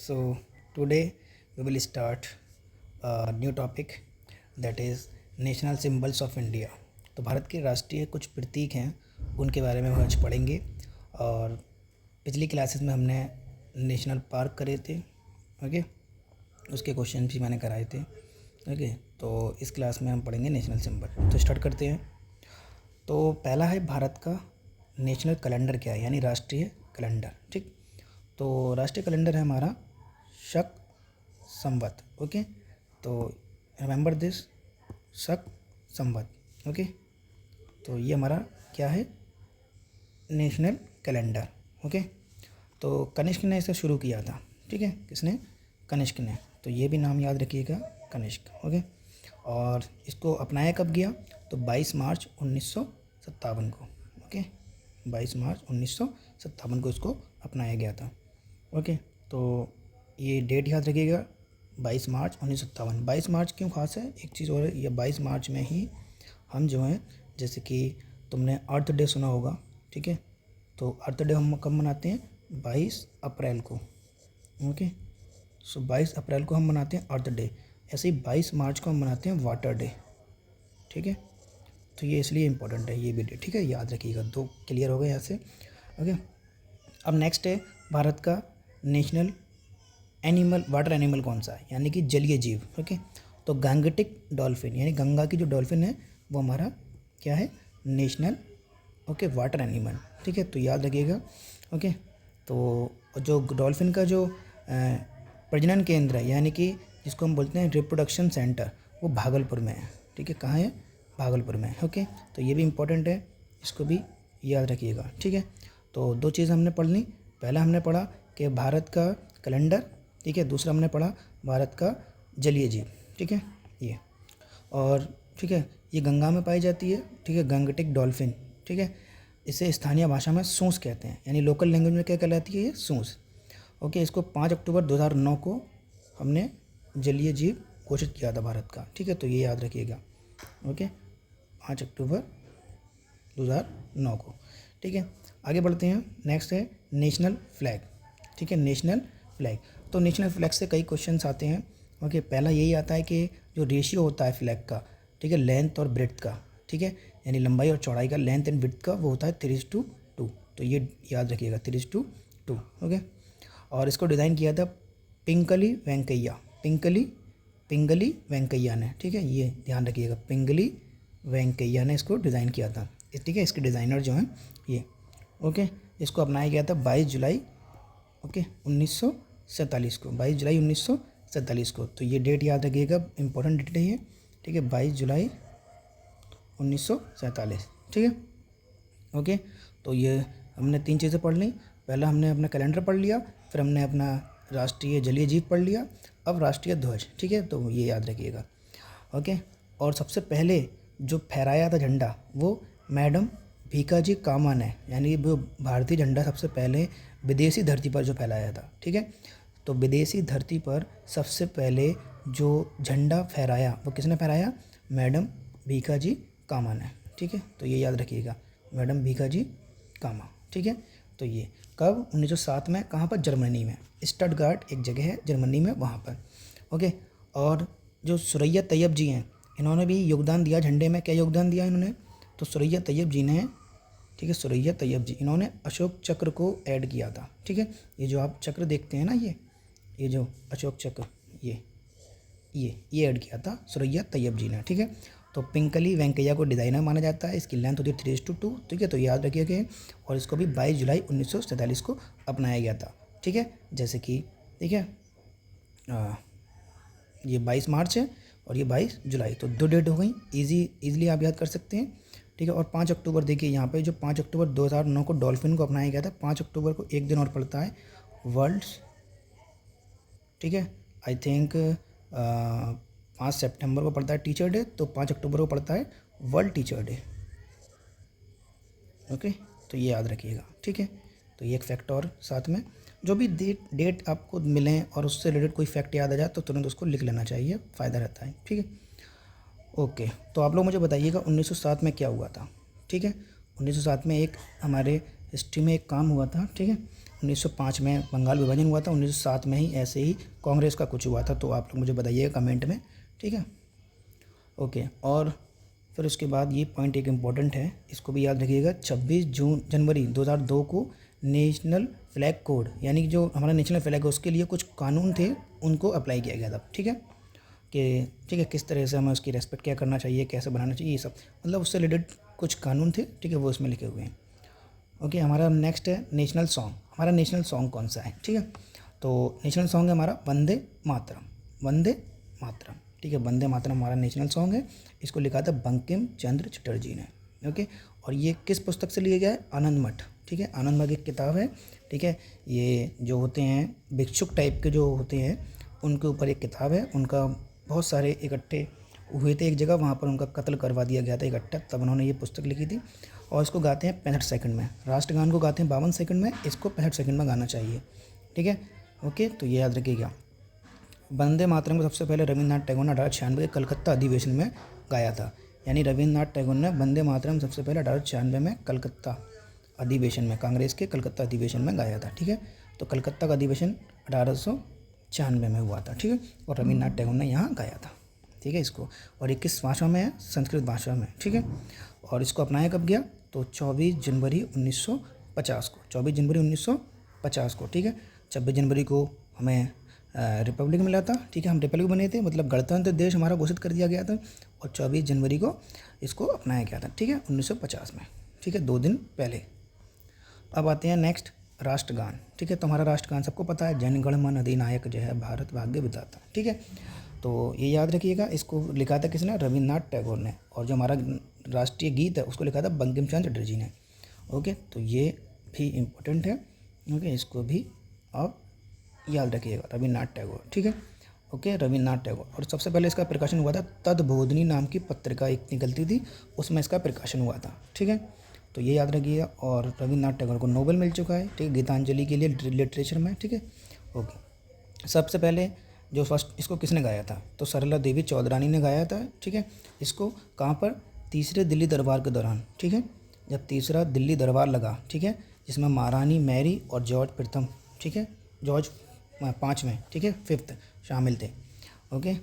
So today we will start a new topic that is national symbols of India. तो भारत के राष्ट्रीय कुछ प्रतीक हैं, उनके बारे में हम आज पढ़ेंगे। और पिछली क्लासेस में हमने नेशनल पार्क करे थे, ओके, उसके क्वेश्चन भी मैंने कराए थे, ओके। तो इस क्लास में हम पढ़ेंगे नेशनल सिंबल। तो स्टार्ट करते हैं। तो पहला है भारत का नेशनल कैलेंडर क्या है, यानी राष्ट्रीय कैलेंडर, ठीक। तो राष्ट्रीय कैलेंडर है हमारा शक संवत, ओके। तो रिमेंबर दिस, शक संवत, ओके। तो ये हमारा क्या है, नेशनल कैलेंडर, ओके। तो कनिष्क ने इसे शुरू किया था, ठीक है। किसने? कनिष्क ने। तो ये भी नाम याद रखिएगा, कनिष्क, ओके। और इसको अपनाया कब गया? तो 22 मार्च 1957 को, ओके। 22 मार्च 1957 को इसको अपनाया गया था, ओके। तो ये डेट याद रखिएगा, 22 मार्च 1957। 22 मार्च क्यों खास है? एक चीज़ और है, ये 22 मार्च में ही हम जो हैं, जैसे कि तुमने अर्थ डे सुना होगा, ठीक है। तो अर्थ डे हम कब मनाते हैं? 22 अप्रैल को, ओके। सो 22 अप्रैल को हम मनाते हैं अर्थ डे। ऐसे ही 22 मार्च को हम मनाते हैं वाटर डे, ठीक है। तो ये इसलिए इम्पोर्टेंट है ये भी डे, ठीक है, याद रखिएगा। दो क्लियर हो गए यहाँ से, ओके। अब नेक्स्ट है भारत का नेशनल एनिमल, वाटर एनिमल कौन सा है, यानी कि जलीय जीव, ओके। तो गैंगेटिक डॉल्फिन, यानी गंगा की जो डॉल्फिन है वो हमारा क्या है, नेशनल, ओके, वाटर एनिमल, ठीक है। तो याद रखिएगा, ओके। तो जो डॉल्फिन का जो प्रजनन केंद्र है, यानी कि जिसको हम बोलते हैं रिप्रोडक्शन सेंटर, वो भागलपुर में है, ठीक है। कहाँ है? भागलपुर में, ओके। तो ये भी इम्पोर्टेंट है, इसको भी याद रखिएगा, ठीक है। तो दो चीज़ हमने पढ़ ली। पहला हमने पढ़ा कि भारत का कैलेंडर, ठीक है। दूसरा हमने पढ़ा भारत का जलीय जीव, ठीक है, ये। और ठीक है, ये गंगा में पाई जाती है, ठीक है, गंगटिक डॉल्फिन, ठीक है। इसे स्थानीय भाषा में सूंस कहते हैं, यानी लोकल लैंग्वेज में क्या कहलाती है? ये सूंस, ओके। इसको 5 अक्टूबर 2009 को हमने जलीय जीव घोषित किया था भारत का, ठीक है। तो ये याद रखिएगा, ओके, 5 अक्टूबर 2009 को, ठीक है। आगे बढ़ते हैं। नेक्स्ट है नेशनल फ्लैग, ठीक है, नेशनल फ्लैग। तो नेशनल फ्लैग से कई क्वेश्चंस आते हैं, ओके। पहला यही आता है कि जो रेशियो होता है फ्लैग का, ठीक है, लेंथ और ब्रेड्थ का, ठीक है, यानी लंबाई और चौड़ाई का, लेंथ एंड ब्रेड्थ का, वो होता है 3:2। तो ये याद रखिएगा, 3:2, ओके। और इसको डिज़ाइन किया था पिंगली वेंकैया ने, ठीक है, ये ध्यान रखिएगा, पिंगली वेंकैया ने इसको डिज़ाइन किया था, ठीक है। इसके डिज़ाइनर जो हैं ये, ओके। इसको अपनाया गया था 22 जुलाई, ओके, 1947 को, 22 जुलाई 1947 को। तो ये डेट याद रखिएगा, इंपॉर्टेंट डेट है ये, ठीक है, 22 जुलाई 1947, ठीक है, ओके। तो ये हमने 3 चीज़ें पढ़ ली। पहला हमने अपना कैलेंडर पढ़ लिया, फिर हमने अपना राष्ट्रीय जलीय जीव पढ़ लिया, अब राष्ट्रीय ध्वज, ठीक है। तो ये याद रखिएगा, ओके। और सबसे पहले जो फहराया था झंडा, वो मैडम भीकाजी कामा ने, यानी वो भारतीय झंडा सबसे पहले विदेशी धरती पर जो फहराया था, ठीक है। तो विदेशी धरती पर सबसे पहले जो झंडा फहराया वो किसने फहराया? मैडम भीकाजी कामा ने, ठीक है। तो ये याद रखिएगा, मैडम भीकाजी कामा, ठीक है। तो ये कब? 1907 में। कहाँ पर? जर्मनी में, स्टटगार्ट एक जगह है जर्मनी में, वहाँ पर, ओके। और जो सुरैया तैयब जी हैं, इन्होंने भी योगदान दिया झंडे में। क्या योगदान दिया इन्होंने? तो सुरैया तैयब जी ने, ठीक है, सुरैया तैयब जी, इन्होंने अशोक चक्र को ऐड किया था, ठीक है। ये जो आप चक्र देखते हैं ना, ये जो अशोक चक्र, ये ऐड किया था सुरैया तैयब जी ने, ठीक है। तो पिंगली वेंकैया को डिज़ाइनर माना जाता है। इसकी लेंथ होती है 3:2, ठीक है। तो याद रखिएगा। और इसको भी 22 जुलाई 1947 को अपनाया गया था, ठीक है। जैसे कि, ठीक है, ये 22 मार्च है और ये 22 जुलाई, तो 2 डेट हो गई, ईजिली आप याद कर सकते हैं, ठीक है। और 5 अक्टूबर देखिए यहाँ पे, जो 5 अक्टूबर 2009 को डॉल्फिन को अपनाया गया था। 5 अक्टूबर को एक दिन और पड़ता है वर्ल्ड्स, ठीक है, आई थिंक 5 सितंबर को पड़ता है टीचर डे, तो 5 अक्टूबर को पड़ता है वर्ल्ड टीचर डे, ओके। तो ये याद रखिएगा, ठीक है। तो ये एक फैक्ट और साथ में, जो भी डेट आपको मिलें और उससे रिलेटेड कोई फैक्ट याद आ जाए तो तुरंत उसको लिख लेना चाहिए, फ़ायदा रहता है, ठीक है, ओके। तो आप लोग मुझे बताइएगा 1907 में क्या हुआ था, ठीक है। 1907 में एक हमारे हिस्ट्री में एक काम हुआ था, ठीक है, 1905 में बंगाल विभाजन हुआ था, 1907 में ही ऐसे ही कांग्रेस का कुछ हुआ था। तो आप लोग मुझे बताइएगा कमेंट में, ठीक है। ओके, और फिर उसके बाद ये पॉइंट एक इम्पॉर्टेंट है, इसको भी याद रखिएगा। 26 जनवरी 2002 को नेशनल फ्लैग कोड, यानी कि जो हमारा नेशनल फ्लैग है उसके लिए कुछ कानून थे, उनको अप्लाई किया गया था, ठीक है। कि ठीक है, किस तरह से हमें उसकी रेस्पेक्ट क्या करना चाहिए, कैसे बनाना चाहिए, ये सब मतलब उससे रिलेटेड कुछ कानून थे, ठीक है, वो उसमें लिखे हुए हैं। ओके, हमारा नेक्स्ट है नेशनल सॉन्ग। हमारा नेशनल सॉन्ग कौन सा है, ठीक है। तो नेशनल सॉन्ग है हमारा वंदे मातरम, वंदे मातरम, ठीक है। वंदे मातरम हमारा नेशनल सॉन्ग है। इसको लिखा था बंकिम चंद्र चटर्जी ने, ओके। और ये किस पुस्तक से लिया गया है? आनंद मठ, ठीक है। आनंद मठ एक किताब है, ठीक है। ये जो होते हैं भिक्षुक टाइप के जो होते हैं, उनके ऊपर एक किताब है। उनका बहुत सारे इकट्ठे हुए थे एक जगह, वहाँ पर उनका कत्ल करवा दिया गया था इकट्ठा, तब उन्होंने ये पुस्तक लिखी थी। और इसको गाते हैं 65 सेकंड में। राष्ट्रगान को गाते हैं 52 सेकंड में, इसको 65 सेकंड में गाना चाहिए, ठीक है। ओके, तो ये याद रखिएगा। वंदे मातरम को सबसे पहले रविन्द्रनाथ टैगोर ने 1896 के कलकत्ता अधिवेशन में गाया था। यानी रविन्द्रनाथ टैगोर ने वंदे मातरम सबसे पहले 1896 में कलकत्ता अधिवेशन में, कांग्रेस के कलकत्ता अधिवेशन में गाया था, ठीक है। तो कलकत्ता का अधिवेशन 1896 में हुआ था, ठीक है। और रविन्द्रनाथ टैगोर ने यहाँ गाया था, ठीक है, इसको। और ये किस भाषा में है? संस्कृत भाषा में, ठीक है। और इसको अपनाया कब गया? तो 24 जनवरी 1950 को, 24 जनवरी 1950 को, ठीक है। 26 जनवरी को हमें रिपब्लिक मिला था, ठीक है। हम रिपब्लिक बने थे, मतलब गणतंत्र देश हमारा घोषित कर दिया गया था। और 24 जनवरी को इसको अपनाया गया था, ठीक है, 1950 में, ठीक है, 2 दिन पहले। अब आते हैं नेक्स्ट, राष्ट्रगान, ठीक है। तो हमारा राष्ट्रगान सबको पता है, जन गण मन अधिनायक जय है भारत भाग्य विधाता, ठीक है। तो ये याद रखिएगा। इसको लिखा था किसने? रविन्द्रनाथ टैगोर ने। और जो हमारा राष्ट्रीय गीत है उसको लिखा था बंकिम चंद्र चटर्जी ने, ओके। तो ये भी इम्पोर्टेंट है, ओके, इसको भी आप याद रखिएगा, रविन्द्रनाथ टैगोर, ठीक है, ओके, रविन्द्रनाथ टैगोर। और सबसे पहले इसका प्रकाशन हुआ था तद्बोधिनी नाम की पत्रिका एक निकलती थी, उसमें इसका प्रकाशन हुआ था, ठीक है। तो ये याद रखिएगा। और रविन्द्रनाथ टैगोर को नोबेल मिल चुका है, ठीक है, गीतांजलि के लिए लिटरेचर में, ठीक है, ओके। सबसे पहले जो फर्स्ट इसको किसने गाया था? तो सरला देवी चौधरानी ने गाया था, ठीक है। इसको कहाँ पर? तीसरे दिल्ली दरबार के दौरान, ठीक है, जब तीसरा दिल्ली दरबार लगा, ठीक है, जिसमें महारानी मैरी और जॉर्ज प्रथम, ठीक है, जॉर्ज 5वें, ठीक है, 5th शामिल थे, ओके।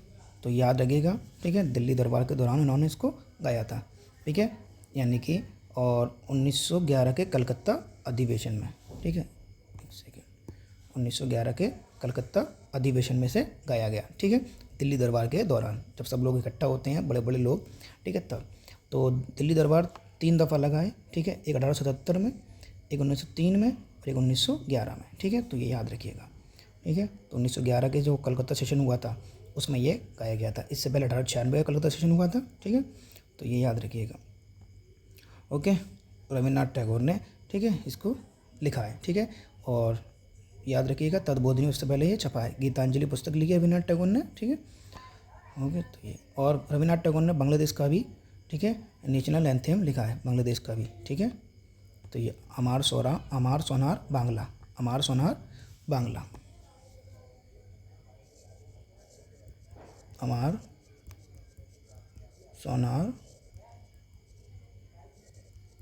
तो याद रखिएगा, ठीक है, दिल्ली दरबार के दौरान उन्होंने इसको गाया था, ठीक है, यानी कि। और 1911 के कलकत्ता अधिवेशन में, ठीक है, एक सेकेंड, 1911 के कलकत्ता अधिवेशन में से गाया गया, ठीक है, दिल्ली दरबार के दौरान, जब सब लोग इकट्ठा होते हैं, बड़े बड़े लोग, ठीक है, तब। तो दिल्ली दरबार 3 दफ़ा लगा है, ठीक है, एक 1877 में, एक 1903 में और एक 1911 में, ठीक है। तो ये याद रखिएगा, ठीक है। तो 1911 के जो कलकत्ता सेशन हुआ था उसमें ये गाया गया था। इससे पहले 1896 का कलकत्ता सेशन हुआ था, ठीक है। तो ये याद रखिएगा, ओके। रविन्द्रनाथ टैगोर ने, ठीक है, इसको लिखा है, ठीक है। और याद रखिएगा तद्बोधिनी उससे पहले ये छपा है। गीतांजलि पुस्तक लिखी है रविन्द्रनाथ टैगोर ने, ठीक है, ओके। तो ये, और रविन्द्रनाथ टैगोर ने बांग्लादेश का भी, ठीक है, नेशनल एंथम लिखा है बांग्लादेश का भी, ठीक है। तो ये अमार सोनार बांग्ला, अमार सोनार बांग्ला, अमार सोनार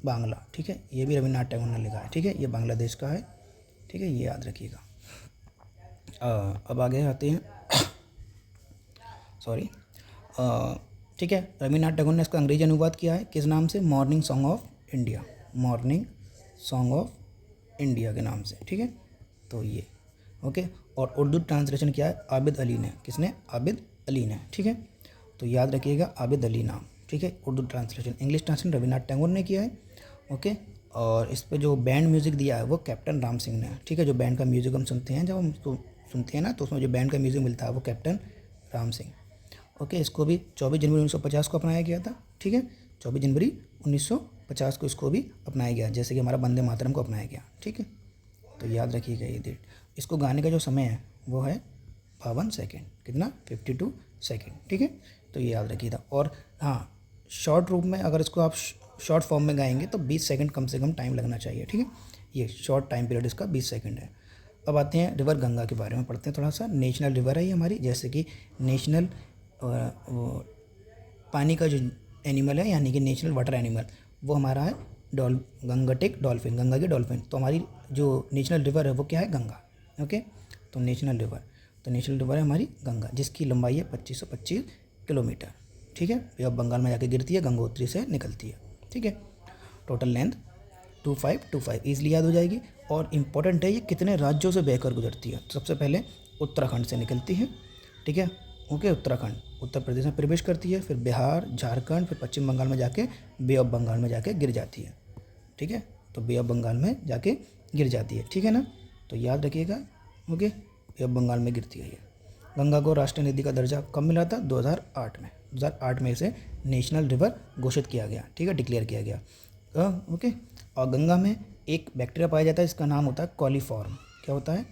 बांग्ला, ठीक है, ये भी रविन्द्रनाथ टैगोर ने लिखा है, ठीक है, ये बांग्लादेश का है, ठीक है, ये याद रखिएगा। अब आगे आते हैं सॉरी, ठीक है। रविन्द्रनाथ टैगोर ने इसका अंग्रेजी अनुवाद किया है किस नाम से? Morning song of India, morning song of India के नाम से, ठीक है। तो ये, ओके। और उर्दू ट्रांसलेशन किया है आबिद अली ने। किसने? आबिद अली ने, ठीक है। तो याद रखिएगा आबिद अली नाम, ठीक है। Urdu translation, English translation Rabindranath Tagore ने किया है, ओके। और इस पे जो बैंड म्यूज़िक दिया है वो कैप्टन राम सिंह ने, ठीक है। जो बैंड का म्यूज़िक हम सुनते हैं, जब हम उसको सुनते हैं ना, तो उसमें जो बैंड का म्यूज़िक मिलता है वो कैप्टन राम सिंह, ओके। इसको भी 24 जनवरी 1950 को अपनाया गया था, ठीक है, 24 जनवरी 1950 को इसको भी अपनाया गया, जैसे कि हमारा वंदे मातरम को अपनाया गया, ठीक है। तो याद रखिएगा ये डेट। इसको गाने का जो समय है वो है 52 सेकेंड, कितना? 52 सेकेंड, ठीक है। तो ये याद रखिएगा। और हाँ, शॉर्ट रूप में अगर इसको आप शॉर्ट फॉर्म में गाएंगे तो 20 सेकंड कम से कम टाइम लगना चाहिए, ठीक है। ये शॉर्ट टाइम पीरियड इसका 20 सेकंड है। अब आते हैं रिवर गंगा के बारे में पढ़ते हैं थोड़ा सा। नेशनल रिवर है ये हमारी, जैसे कि नेशनल पानी का जो एनिमल है, यानी कि नेशनल वाटर एनिमल, वो हमारा है गंगटिक डॉल्फिन, गंगा की डॉल्फिन। तो हमारी जो नेशनल रिवर है वो क्या है? गंगा। ओके, तो नेशनल रिवर है हमारी गंगा, जिसकी लंबाई है 2525 किलोमीटर। ठीक है, ये अब बंगाल में जाके गिरती है, गंगोत्री से निकलती है। ठीक है, टोटल लेंथ 2525 ईजिली याद हो जाएगी। और इम्पॉर्टेंट है ये कितने राज्यों से बहकर गुजरती है। तो सबसे पहले उत्तराखंड से निकलती है। ठीक है, ओके, उत्तराखंड उत्तर प्रदेश में प्रवेश करती है, फिर बिहार, झारखंड, फिर पश्चिम बंगाल में जाके बे ऑफ बंगाल में जाके गिर जाती है। ठीक है, तो बे ऑफ बंगाल में जाके गिर जाती है। ठीक है ना, तो याद रखिएगा। ओके, बे ऑफ बंगाल में गिरती है ये। गंगा को राष्ट्रीय नदी का दर्जा कब मिला था? 2008 में। 2008 में इसे नेशनल रिवर घोषित किया गया। ठीक है, डिक्लेयर किया गया। ओके, और गंगा में एक बैक्टीरिया पाया जाता है, इसका नाम होता है कॉलीफॉर्म। क्या होता है?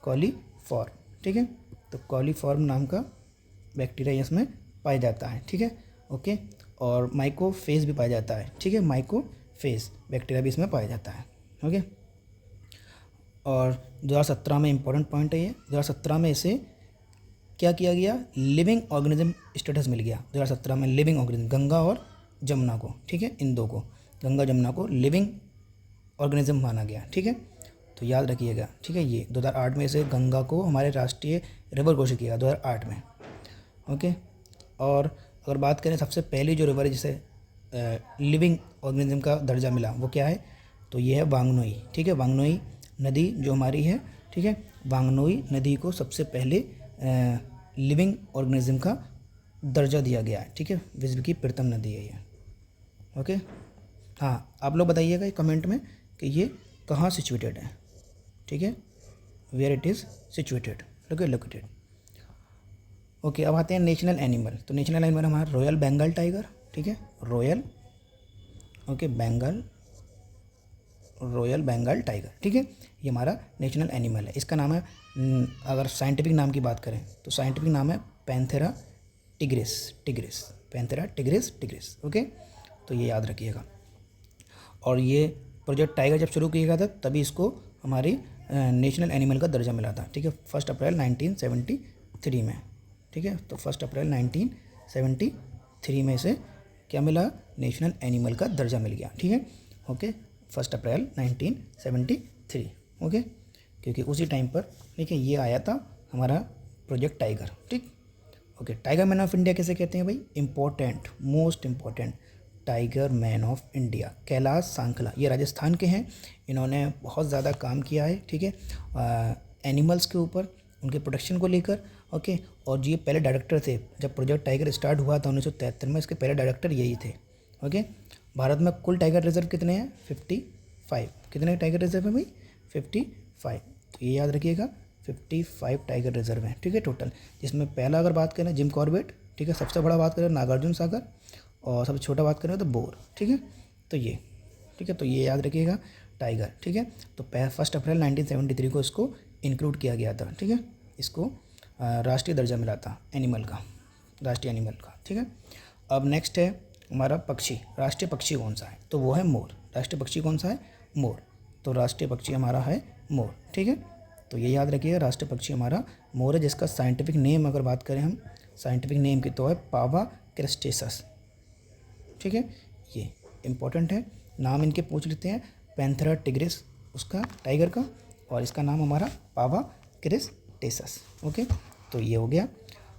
कॉलीफॉर्म। ठीक है, तो कॉलीफॉर्म नाम का बैक्टीरिया इसमें पाया जाता है। ठीक है, ओके, और माइकोफेज भी पाया जाता है। ठीक है, माइकोफेज बैक्टीरिया भी इसमें पाया जाता है। ओके, और 2017 में इम्पोर्टेंट पॉइंट है ये, 2017 में इसे क्या किया गया? लिविंग ऑर्गेनिज्म स्टेटस मिल गया 2017 में। लिविंग ऑर्गेनिज्म, गंगा और जमुना को, ठीक है, इन दो को, गंगा जमुना को लिविंग ऑर्गेनिज्म माना गया। ठीक है, तो याद रखिएगा। ठीक है, ये 2008 में इसे गंगा को हमारे राष्ट्रीय रिवर घोषित किया 2008 में। ओके, और अगर बात करें सबसे पहली जो रिवर है जिसे लिविंग ऑर्गेनिज्म का दर्जा मिला वो क्या है? तो ये है वांगनोई। ठीक है, वांगनोई नदी जो हमारी है। ठीक है, वांगनोई नदी को सबसे पहले लिविंग ऑर्गेनिज्म का दर्जा दिया गया है। ठीक है, विश्व की प्रथम नदी है ये। ओके, हाँ, आप लोग बताइएगा कमेंट में कि ये कहाँ सिचुएटेड है। ठीक है, where it is situated, located. Okay, अब आते हैं नेशनल एनिमल। तो नेशनल एनिमल हमारा रॉयल बंगाल टाइगर। ठीक है, रॉयल बंगाल टाइगर। ठीक है, ये हमारा नेशनल एनिमल है। इसका नाम है, अगर साइंटिफिक नाम की बात करें तो साइंटिफिक नाम है Panthera tigris. Panthera tigris. Okay, तो ये याद रखिएगा। और ये प्रोजेक्ट टाइगर जब शुरू किया गया था तभी इसको हमारी नेशनल एनिमल का दर्जा मिला था। ठीक है, 1 अप्रैल 1973 में। ठीक है, तो 1 अप्रैल 1973 में इसे क्या मिला? नेशनल एनिमल का दर्जा मिल गया। ठीक है, ओके, 1 अप्रैल 1973। ओके, क्योंकि उसी टाइम पर देखिए ये आया था हमारा प्रोजेक्ट टाइगर। ठीक, okay, tiger man of India कैसे कहते हैं भाई? Important, most important, tiger man of India Kailash Sankhla, ये राजस्थान के हैं। इन्होंने बहुत ज़्यादा काम किया है। ठीक है, एनिमल्स के ऊपर, उनके प्रोटेक्शन को लेकर। ओके, और ये पहले डायरेक्टर थे जब प्रोजेक्ट टाइगर स्टार्ट हुआ था 1973 में, इसके पहले डायरेक्टर यही थे। ओके, भारत में कुल टाइगर रिजर्व कितने हैं? 55। कितने टाइगर रिजर्व है भाई? 55। तो ये याद रखिएगा, 55 टाइगर रिजर्व हैं। ठीक है, टोटल, जिसमें पहला अगर बात करें जिम कॉर्बेट। ठीक है, सबसे बड़ा बात करें नागार्जुन सागर, और सबसे छोटा बात करें तो बोर। ठीक है, तो ये, ठीक है, तो ये याद रखिएगा टाइगर। ठीक है, तो 1 अप्रैल 1973 को इसको इंक्लूड किया गया था। ठीक है, इसको राष्ट्रीय दर्जा मिला था एनिमल का, राष्ट्रीय एनिमल का। ठीक है, अब नेक्स्ट है हमारा पक्षी। राष्ट्रीय पक्षी कौन सा है? तो वो है मोर। राष्ट्रीय पक्षी कौन सा है? मोर। तो राष्ट्रीय पक्षी हमारा है मोर। ठीक है, तो ये याद रखिएगा, राष्ट्रीय पक्षी हमारा मोर है, जिसका साइंटिफिक नेम अगर बात करें हम, साइंटिफिक नेम की तो है पावा क्रिस्टेसस। ठीक है, ये इम्पोर्टेंट है, नाम इनके पूछ लेते हैं। पैंथेरा टिग्रिस उसका टाइगर का, और इसका नाम हमारा पावा क्रिस्टेसस। ओके, तो ये हो गया।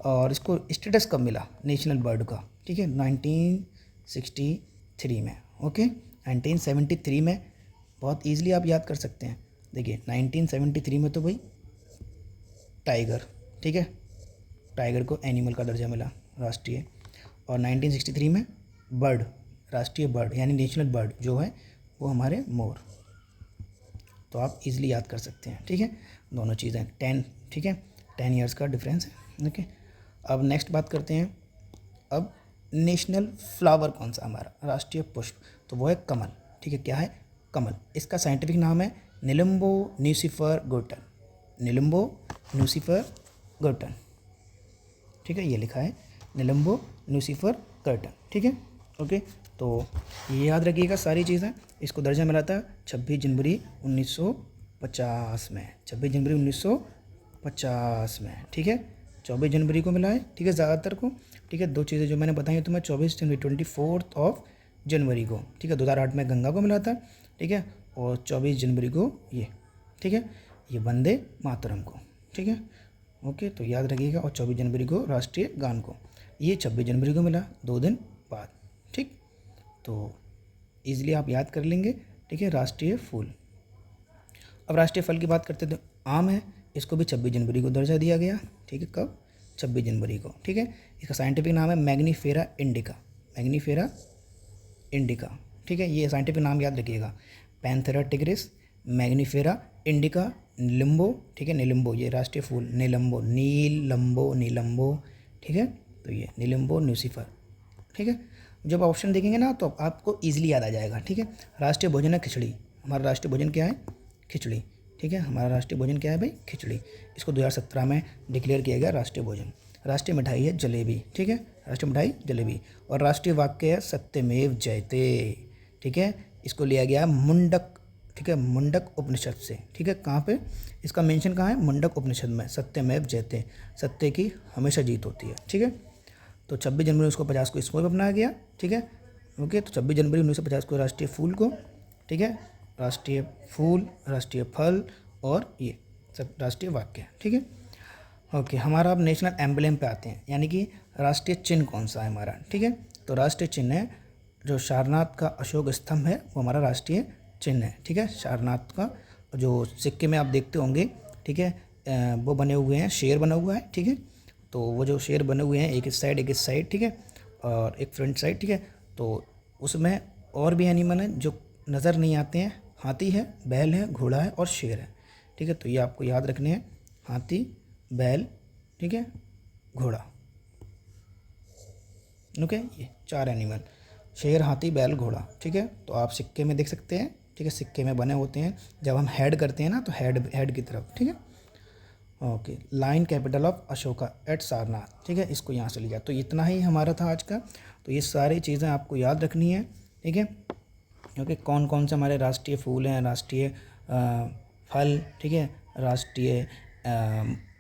और इसको स्टेटस कब मिला नेशनल बर्ड का? ठीक है, 1963 में। ओके, 1973 में बहुत ईजिली आप याद कर सकते हैं। देखिए 1973 में तो भाई टाइगर, ठीक है, टाइगर को एनिमल का दर्जा मिला राष्ट्रीय। और 1963 में बर्ड, राष्ट्रीय बर्ड यानी नेशनल बर्ड जो है वो हमारे मोर। तो आप इजीली याद कर सकते हैं। ठीक है, दोनों चीज़ें 10, ठीक है, 10 ईयर्स का डिफरेंस है। ओके, अब नेक्स्ट बात करते हैं। अब नेशनल फ्लावर कौन सा हमारा? राष्ट्रीय पुष्प, तो वो है कमल। ठीक है, क्या है? कमल। इसका साइंटिफिक नाम है निलंबो न्यूसिफर गोटन। निलंबो न्यूसिफर गोटन, ठीक है, ये लिखा है निलंबो न्यूसिफर कर्टन। ठीक है, ओके, तो ये याद रखिएगा सारी चीज़ें। इसको दर्जा मिला था 26 जनवरी 1950 में। 26 जनवरी 1950 में। ठीक है, 24 जनवरी को मिला है। ठीक है, ज़्यादातर को। ठीक है, दो चीज़ें जो मैंने बताई तुम्हें, 24 जनवरी 24 जनवरी को, ठीक है, 2008 में गंगा को मिला था, ठीक है, और 24 जनवरी को ये, ठीक है, ये वंदे मातरम को, ठीक है, ओके, तो याद रखिएगा। और 24 जनवरी को राष्ट्रीय गान को, ये 26 जनवरी को मिला 2 दिन बाद, ठीक, तो ईजिली आप याद कर लेंगे, ठीक है। राष्ट्रीय फूल, अब राष्ट्रीय फल की बात करते तो आम है, इसको भी 26 जनवरी को दर्जा दिया गया, ठीक है, कब, 26 जनवरी को, ठीक है। इसका साइंटिफिक नाम है मैग्नीफेरा इंडिका, मैग्नीफेरा इंडिका, ठीक है, ये साइंटिफिक नाम याद रखिएगा, पैंथेरा टिग्रिस, मैग्नीफेरा इंडिका, निलंबो, ठीक है, निलंबो ये राष्ट्रीय फूल, निलंबो, नीलंबो, नीलंबो, ठीक है, तो ये निलंबो न्यूसीफर, ठीक है। जब ऑप्शन देखेंगे ना तो आपको ईजिली याद आ जाएगा, ठीक है। राष्ट्रीय भोजन है खिचड़ी, हमारा राष्ट्रीय भोजन क्या है, खिचड़ी, ठीक है, हमारा राष्ट्रीय भोजन क्या है भाई, खिचड़ी, इसको 2017 में डिक्लेयर किया गया राष्ट्रीय भोजन। राष्ट्रीय मिठाई है जलेबी, ठीक है, राष्ट्रीय मिठाई जलेबी। और राष्ट्रीय वाक्य है सत्यमेव जयते, ठीक है, इसको लिया गया मुंडक, ठीक है, मुंडक उपनिषद से, ठीक है, कहाँ पे इसका मेंशन कहाँ है, मुंडक उपनिषद में, सत्यमेव जयते, सत्य की हमेशा जीत होती है, ठीक है। तो 26 जनवरी 1950 को इसको भी अपनाया गया, ठीक है, ओके। तो 26 जनवरी 1950 को राष्ट्रीय फूल को, ठीक है, राष्ट्रीय फूल, राष्ट्रीय फल और ये सब राष्ट्रीय वाक्य, ठीक है, ओके। हमारा अब नेशनल एम्बलम पे आते हैं, यानी कि राष्ट्रीय चिन्ह कौन सा है हमारा, ठीक है। तो राष्ट्रीय चिन्ह है जो सारनाथ का अशोक स्तंभ है, वो हमारा राष्ट्रीय चिन्ह है, ठीक है। सारनाथ का जो सिक्के में आप देखते होंगे, ठीक है, वो बने हुए हैं, शेर बना हुआ है, ठीक है। तो वो जो शेर बने हुए हैं एक इस साइड, ठीक है, और एक फ्रंट साइड, ठीक है, तो उसमें और भी एनिमल हैं जो नज़र नहीं आते हैं, हाथी है, बैल है, घोड़ा है और शेर है, ठीक है। तो ये आपको याद रखने हैं, हाथी, बैल, ठीक है, घोड़ा, ओके, ये 4 एनिमल, शेर, हाथी, बैल, घोड़ा, ठीक है। तो आप सिक्के में देख सकते हैं, ठीक है, सिक्के में बने होते हैं, जब हम हेड करते हैं ना तो हेड की तरफ, ठीक है, okay. Lion capital of Ashoka at Sarnath, ठीक है, इसको यहाँ से लिया। तो इतना ही हमारा था आज का। तो ये सारी चीज़ें आपको याद रखनी है, ठीक है, ओके। कौन कौन से हमारे राष्ट्रीय फूल हैं, राष्ट्रीय फल, ठीक है, राष्ट्रीय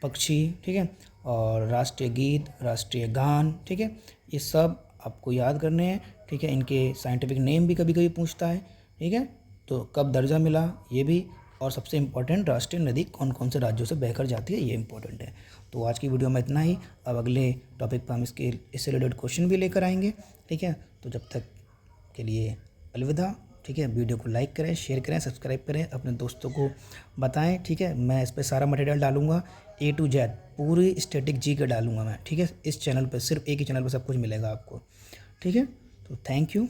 पक्षी, ठीक है, और राष्ट्रीय गीत, राष्ट्रीय गान, ठीक है, ये सब आपको याद करने हैं, ठीक है। इनके साइंटिफिक नेम भी कभी कभी पूछता है, ठीक है, तो कब दर्जा मिला ये भी, और सबसे इम्पोर्टेंट राष्ट्रीय नदी कौन कौन से राज्यों से बहकर जाती है, ये इंपॉर्टेंट है। तो आज की वीडियो में इतना ही। अब अगले टॉपिक पर हम इससे रिलेटेड क्वेश्चन भी लेकर आएंगे, ठीक है। तो जब तक के लिए अलविदा, ठीक है। वीडियो को लाइक करें, शेयर करें, सब्सक्राइब करें, अपने दोस्तों को बताएं, ठीक है। मैं इस पर सारा मटेरियल डालूंगा, A to Z पूरी स्टैटिक जी के डालूंगा मैं, ठीक है। इस चैनल पर सिर्फ एक ही चैनल पर सब कुछ मिलेगा आपको, ठीक है। तो थैंक यू।